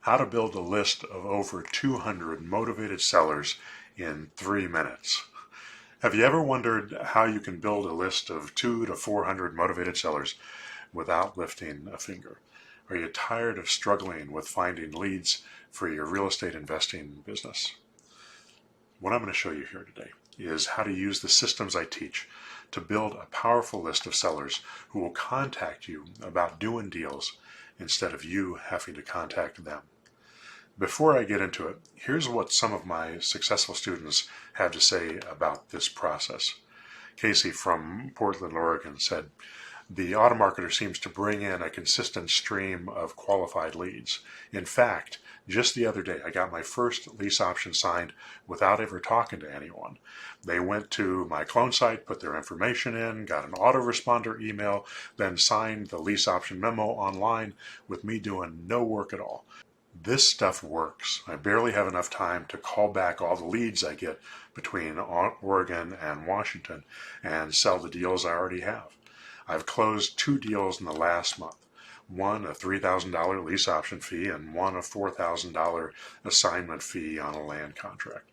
how to build a list of over 200 motivated sellers in 3 minutes. Have you ever wondered how you can build a list of 200 to 400 motivated sellers without lifting a finger? Are you tired of struggling with finding leads for your real estate investing business? What I'm going to show you here today is how to use the systems I teach to build a powerful list of sellers who will contact you about doing deals instead of you having to contact them. Before I get into it, here's what some of my successful students have to say about this process. Casey from Portland, Oregon said, "The Automarketer seems to bring in a consistent stream of qualified leads. In fact, just the other day, I got my first lease option signed without ever talking to anyone. They went to my clone site, put their information in, got an autoresponder email, then signed the lease option memo online with me doing no work at all. This stuff works. I barely have enough time to call back all the leads I get between Oregon and Washington and sell the deals I already have. I've closed 2 deals in the last month. One a $3,000 lease option fee and one a $4,000 assignment fee on a land contract.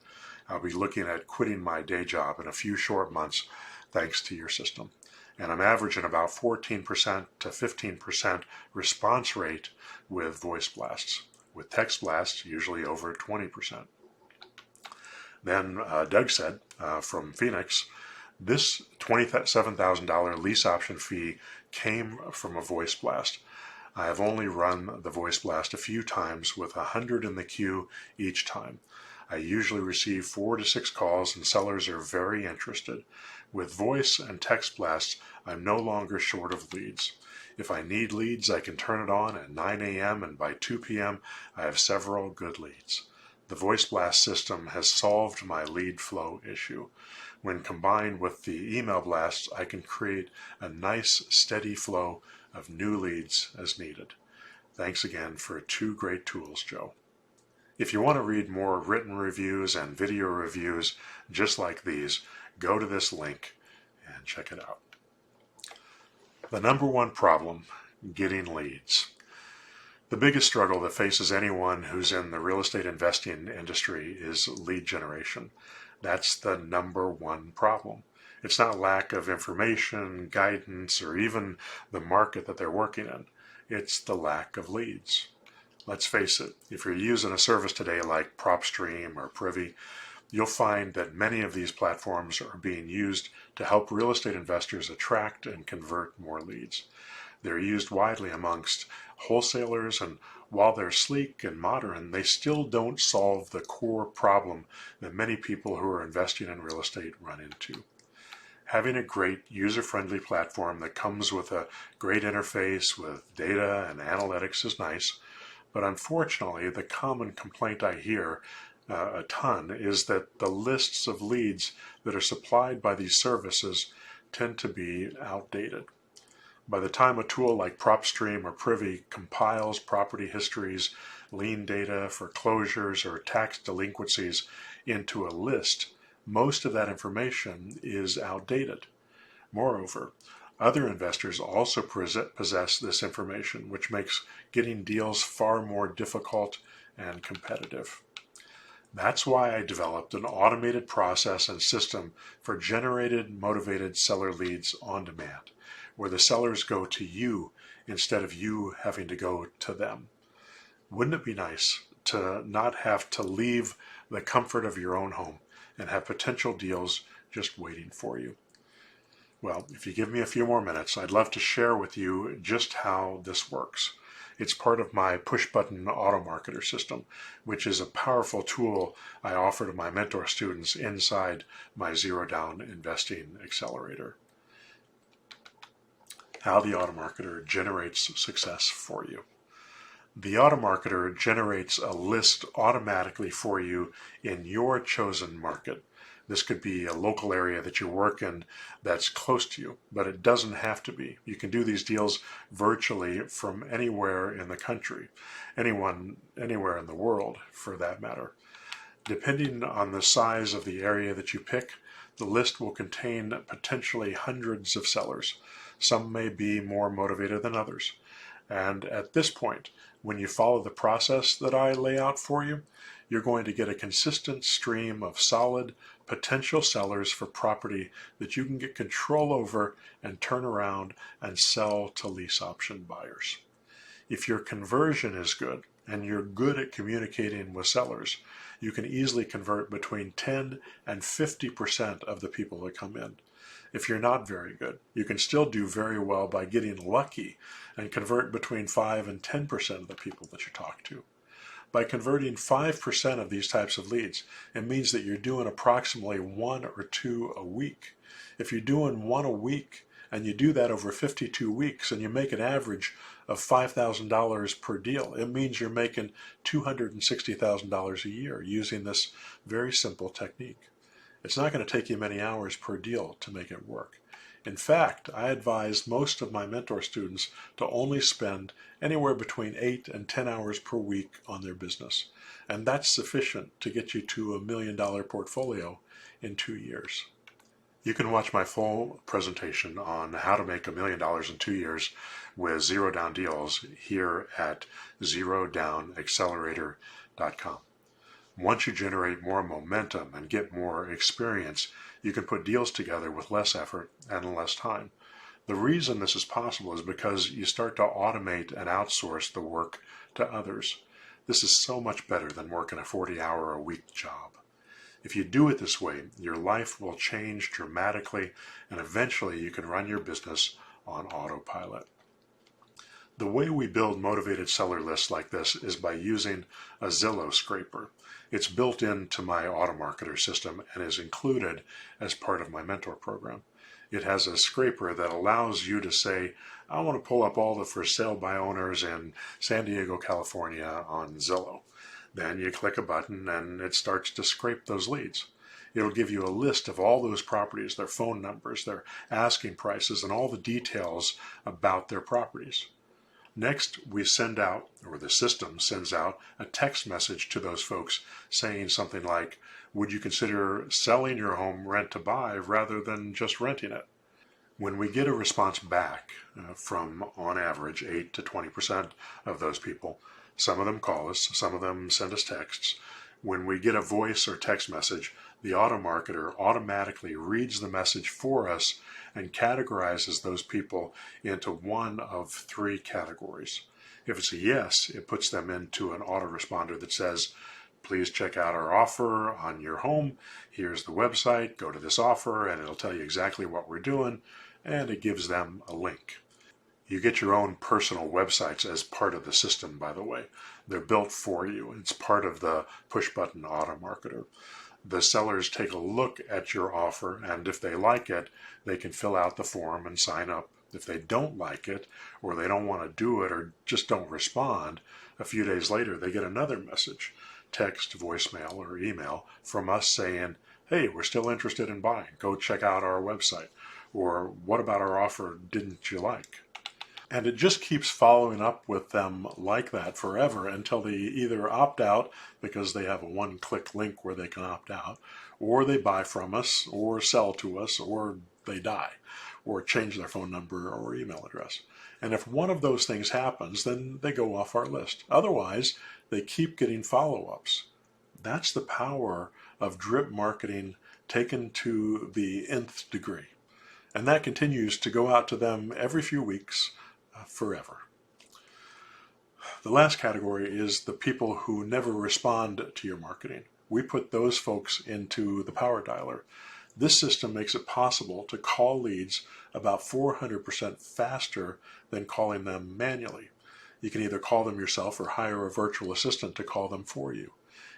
I'll be looking at quitting my day job in a few short months thanks to your system. And I'm averaging about 14% to 15% response rate with voice blasts. With text blasts, usually over 20%. Then Doug said from Phoenix, this $27,000 lease option fee came from a voice blast. I have only run the voice blast a few times with 100 in the queue each time. I usually receive 4 to 6 calls and sellers are very interested. With voice and text blasts, I'm no longer short of leads. If I need leads, I can turn it on at 9 a.m. and by 2 p.m. I have several good leads. The voice blast system has solved my lead flow issue. When combined with the email blasts, I can create a nice steady flow of new leads as needed. Thanks again for 2 great tools, Joe." If you want to read more written reviews and video reviews just like these, go to this link and check it out. The number one problem, getting leads. The biggest struggle that faces anyone who's in the real estate investing industry is lead generation. That's the number one problem. It's not lack of information, guidance, or even the market that they're working in. It's the lack of leads. Let's face it, if you're using a service today like PropStream or Privy, you'll find that many of these platforms are being used to help real estate investors attract and convert more leads. They're used widely amongst wholesalers, and while they're sleek and modern, they still don't solve the core problem that many people who are investing in real estate run into. Having a great user-friendly platform that comes with a great interface with data and analytics is nice, but unfortunately the common complaint I hear a ton is that the lists of leads that are supplied by these services tend to be outdated. By the time a tool like PropStream or Privy compiles property histories, lien data, foreclosures, or tax delinquencies into a list, most of that information is outdated. Moreover, other investors also possess this information, which makes getting deals far more difficult and competitive. That's why I developed an automated process and system for generated motivated seller leads on demand, where the sellers go to you instead of you having to go to them. Wouldn't it be nice to not have to leave the comfort of your own home and have potential deals just waiting for you? Well, if you give me a few more minutes, I'd love to share with you just how this works. It's part of my push-button Automarketer system, which is a powerful tool I offer to my mentor students inside my Zero Down Investing Accelerator. How the Automarketer generates success for you. The Automarketer generates a list automatically for you in your chosen market. This could be a local area that you work in that's close to you, but it doesn't have to be. You can do these deals virtually from anywhere in the country, anywhere in the world for that matter. Depending on the size of the area that you pick, the list will contain potentially hundreds of sellers. Some may be more motivated than others. And at this point, when you follow the process that I lay out for you, you're going to get a consistent stream of solid potential sellers for property that you can get control over and turn around and sell to lease option buyers. If your conversion is good and you're good at communicating with sellers, you can easily convert between 10 and 50% of the people that come in. If you're not very good, you can still do very well by getting lucky and convert between 5 and 10% of the people that you talk to. By converting 5% of these types of leads, it means that you're doing approximately 1 or 2 a week. If you're doing 1 a week and you do that over 52 weeks and you make an average of $5,000 per deal, it means you're making $260,000 a year using this very simple technique. It's not going to take you many hours per deal to make it work. In fact, I advise most of my mentor students to only spend anywhere between 8 and 10 hours per week on their business. And that's sufficient to get you to $1 million portfolio in 2 years. You can watch my full presentation on how to make $1 million in 2 years with zero down deals here at zerodownaaccelerator.com. Once you generate more momentum and get more experience, you can put deals together with less effort and less time. The reason this is possible is because you start to automate and outsource the work to others. This is so much better than working a 40-hour-a-week job. If you do it this way, your life will change dramatically, and eventually you can run your business on autopilot. The way we build motivated seller lists like this is by using a Zillow scraper. It's built into my Automarketer system and is included as part of my mentor program. It has a scraper that allows you to say, I want to pull up all the for sale by owners in San Diego, California on Zillow. Then you click a button and it starts to scrape those leads. It'll give you a list of all those properties, their phone numbers, their asking prices, and all the details about their properties. Next, we send out, or the system sends out, a text message to those folks saying something like, would you consider selling your home rent to buy rather than just renting it? When we get a response back from, on average, 8 to 20% of those people, some of them call us, some of them send us texts. When we get a voice or text message, the Automarketer automatically reads the message for us and categorizes those people into one of 3 categories. If it's a yes, it puts them into an autoresponder that says, please check out our offer on your home. Here's the website. Go to this offer, and it'll tell you exactly what we're doing, and it gives them a link. You get your own personal websites as part of the system, by the way. They're built for you. It's part of the push-button Automarketer. The sellers take a look at your offer, and if they like it, they can fill out the form and sign up. If they don't like it, or they don't want to do it, or just don't respond, a few days later they get another message, text, voicemail, or email from us saying, hey, we're still interested in buying. Go check out our website. Or what about our offer didn't you like? And it just keeps following up with them like that forever until they either opt out because they have a one-click link where they can opt out, or they buy from us, or sell to us, or they die, or change their phone number or email address. And if one of those things happens, then they go off our list. Otherwise, they keep getting follow-ups. That's the power of drip marketing taken to the nth degree. And that continues to go out to them every few weeks, forever. The last category is the people who never respond to your marketing. We put those folks into the power dialer. This system makes it possible to call leads about 400% faster than calling them manually. You can either call them yourself or hire a virtual assistant to call them for you.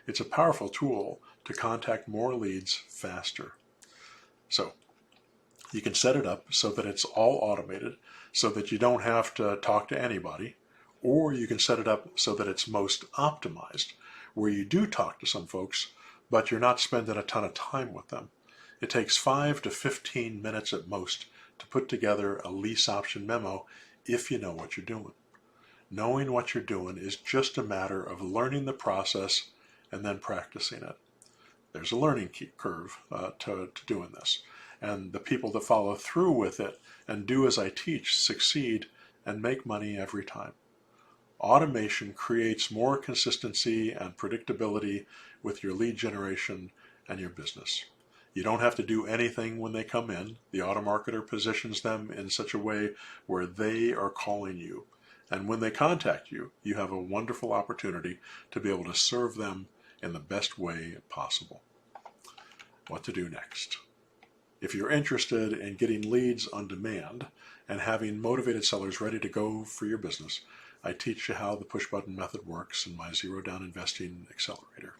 It's a powerful tool to contact more leads faster. So, you can set it up so that it's all automated, so that you don't have to talk to anybody, or you can set it up so that it's most optimized, where you do talk to some folks, but you're not spending a ton of time with them. It takes 5 to 15 minutes at most to put together a lease option memo if you know what you're doing. Knowing what you're doing is just a matter of learning the process and then practicing it. There's a learning curve to doing this. And the people that follow through with it and do as I teach succeed and make money every time. Automation creates more consistency and predictability with your lead generation and your business. You don't have to do anything when they come in. The Automarketer positions them in such a way where they are calling you. And when they contact you, you have a wonderful opportunity to be able to serve them in the best way possible. What to do next? If you're interested in getting leads on demand and having motivated sellers ready to go for your business, I teach you how the push-button method works in my Zero Down Investing Accelerator.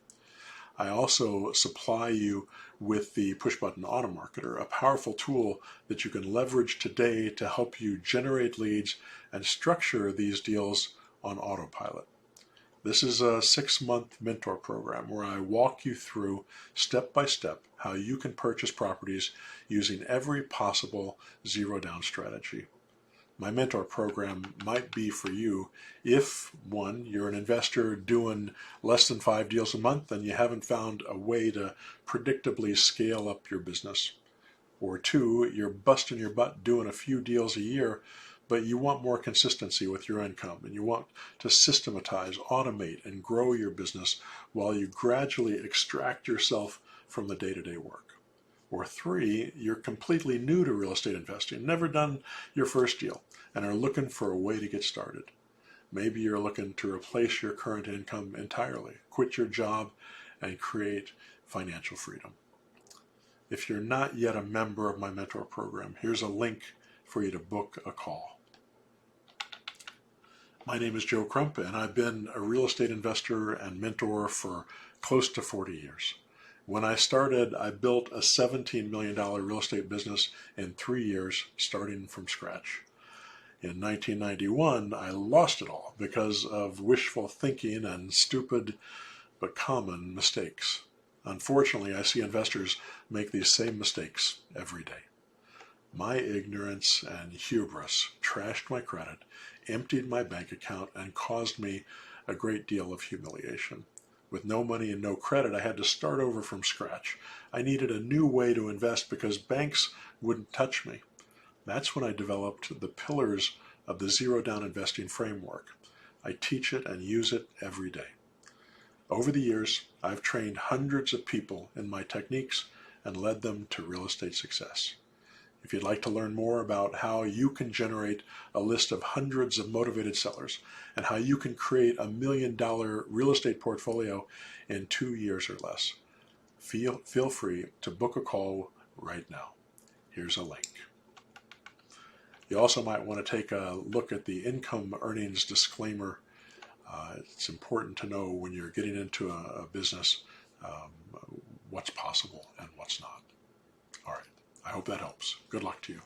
I also supply you with the push-button Automarketer, a powerful tool that you can leverage today to help you generate leads and structure these deals on autopilot. This is a 6-month mentor program where I walk you through step by step how you can purchase properties using every possible zero down strategy. My mentor program might be for you if, one, you're an investor doing less than 5 deals a month and you haven't found a way to predictably scale up your business. Or two, you're busting your butt doing a few deals a year, but you want more consistency with your income and you want to systematize, automate, and grow your business while you gradually extract yourself from the day-to-day work. Or three, you're completely new to real estate investing, never done your first deal, and are looking for a way to get started. Maybe you're looking to replace your current income entirely, quit your job, and create financial freedom. If you're not yet a member of my mentor program, here's a link for you to book a call. My name is Joe Crump, and I've been a real estate investor and mentor for close to 40 years. When I started, I built a $17 million real estate business in 3 years, starting from scratch. In 1991, I lost it all because of wishful thinking and stupid but common mistakes. Unfortunately, I see investors make these same mistakes every day. My ignorance and hubris trashed my credit, emptied my bank account, and caused me a great deal of humiliation. With no money and no credit, I had to start over from scratch. I needed a new way to invest because banks wouldn't touch me. That's when I developed the pillars of the Zero Down Investing framework. I teach it and use it every day. Over the years, I've trained hundreds of people in my techniques and led them to real estate success. If you'd like to learn more about how you can generate a list of hundreds of motivated sellers and how you can create $1 million real estate portfolio in 2 years or less, feel free to book a call right now. Here's a link. You also might want to take a look at the income earnings disclaimer. It's important to know when you're getting into a business what's possible and what's not. All right. I hope that helps. Good luck to you.